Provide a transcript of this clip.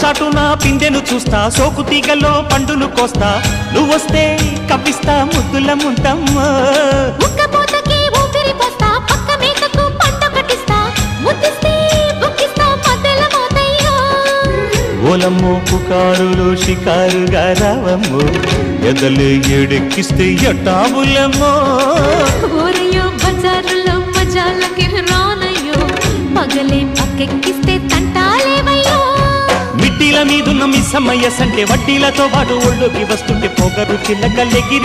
చాటున పిందెను చూస్తా, సోకు తీగలో పండును కోస్తా, నువ్వొస్తే కప్పిస్తా ముద్దుల ముంతమ్మో. ఉక్కపోతకి ఊపిరి పోస్తా, పక్క మేకకు పంట కట్టిస్తా, ముద్దిస్తే బుక్కిస్తా మధ్యల మోతయ్యో. ఓలమ్మో పుకారులో షికారుగా రావమ్మో, ఎదలు ఎడెక్కిస్తే ఎట్టాబులమ్మో. ఊరయ్యో బజారులో మజాలకి రానయ్యో, పగలే పక్కెక్కిస్తే తంటాలేవయ్యో. మిట్టిల మీదున్న మిస్సమ్మయ్య సంటే వడ్డీలతో పాటు ఒళ్ళోకి వస్తుంటే పొగరు చిల్లకల్లెగిరి